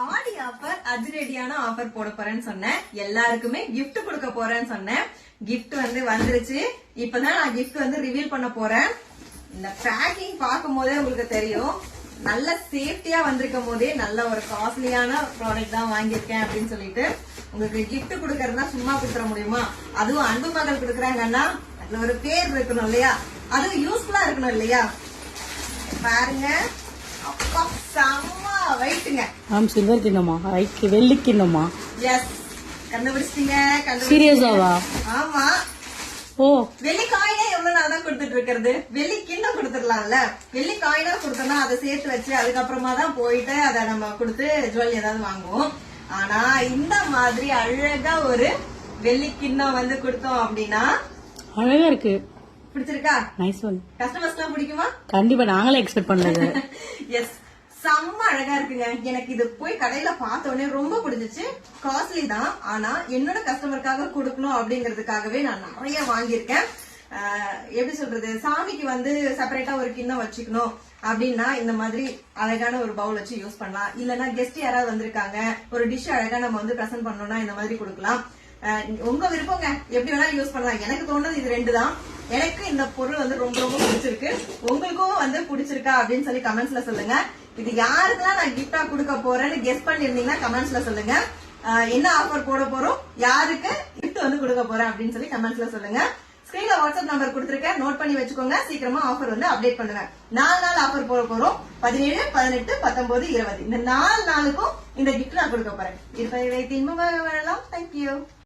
ஆடி offer அதிரடியான offer போட போறேன்னு சொன்னேன். எல்லாருக்குமே gift கொடுக்க போறேன்னு சொன்னேன். gift வந்துருச்சு. இப்பதான் நான் gift ரிவீல் பண்ண போறேன். இந்த பேக்கிங் பார்க்கும் போதே உங்களுக்கு தெரியும், நல்ல சேஃப்டியா வந்திருக்கும் போதே நல்ல ஒரு காஸ்ட்லியான ப்ராடக்ட் தான் வாங்கியிருக்கேன் அப்படின்னு சொல்லிட்டு, உங்களுக்கு gift கொடுக்கறதுனா சும்மா கொடுத்துட முடியுமா? அதுவும் அன்பு மகள் கொடுக்குறாங்கன்னா அதுல ஒரு பேர் இருக்கணும் இல்லையா, அதுவும் யூஸ்ஃபுல்லா இருக்கணும் இல்லையா? பாருங்க, அப்பா செம்ம வெயிட்டுங்க. சில்வர் கிண்ணமா, வெள்ளி கிண்ணமா? எஸ், கண்டுபிடிச்சிட்டீங்க. சீரியஸாவா? ஆமா. ஓ, வெள்ளி காயினா எவ்வளவு நாள் தான் கொடுத்துட்டு இருக்கிறது? வெள்ளி கிண்ணம் கொடுத்துடலாம்ல. வெள்ளி காயினா கொடுத்தோம்னா அதை சேர்த்து வச்சு அதுக்கப்புறமா தான் போயிட்டு அதை நம்ம கொடுத்து ஜுவல் ஏதாவது வாங்குவோம். ஆனா இந்த மாதிரி அழகா ஒரு வெள்ளி கிண்ணம் கொடுத்தோம் அப்படின்னா அழகா இருக்கு. பிடிச்சிருக்கா? Nice one. கஸ்டமர்ஸ் எல்லாம் பிடிக்குமா? கண்டிப்பா, நாங்களே எக்ஸ்பெக்ட் பண்ணது. எஸ், செம்ம அழகா இருக்குங்க. எனக்கு இது போய் கடையில பார்த்த உடனே ரொம்ப பிடிச்சிச்சு. காஸ்ட்லி தான், ஆனா என்னோட கஸ்டமருக்காக கொடுக்கணும் அப்படிங்கறதுக்காகவே நான் நிறைய வாங்கியிருக்கேன். எப்படி சொல்றது, சாமிக்கு செப்பரேட்டா ஒரு கிண்ணம் வச்சுக்கணும் அப்படின்னா இந்த மாதிரி அழகான ஒரு பவுல் வச்சு யூஸ் பண்ணலாம். இல்லன்னா கெஸ்ட் யாராவது வந்திருக்காங்க, ஒரு டிஷ் அழகா நம்ம பிரசன்ட் பண்ணோம்னா இந்த மாதிரி கொடுக்கலாம். உங்க விருப்பங்க, எப்படி வேணாலும் யூஸ் பண்ணலாம். எனக்கு தோணுது இது ரெண்டு தான். எனக்கு இந்த பொருள் ரொம்ப ரொம்ப பிடிச்சிருக்கு. உங்களுக்கும் பிடிச்சிருக்கா அப்படின்னு சொல்லி கமெண்ட்ஸ்ல சொல்லுங்க. இது யாருக்கெல்லாம் நான் கிஃப்டா கொடுக்க போறேன்னு கெஸ் பண்ணிருந்தீங்கன்னா கமெண்ட்ஸ்ல சொல்லுங்க. என்ன ஆஃபர் போட போறோம், யாருக்கு கிஃப்ட் கொடுக்க போறேன் அப்படின்னு சொல்லி கமெண்ட்ஸ்ல சொல்லுங்க. ஸ்கிரீன்ல வாட்ஸ்அப் நம்பர் கொடுத்திருக்கேன், நோட் பண்ணி வச்சுக்கோங்க. சீக்கிரமா ஆஃபர் அப்டேட் பண்ணுங்க. 4 நாள் ஆஃபர் போட போறோம். 17, 18, 19, 20 இந்த 4 நாளுக்கும் இந்த கிஃப்ட் நான் கொடுக்க போறேன். இருப்பதை வைத்து இன்பமாக வாழலாம். தேங்க்யூ.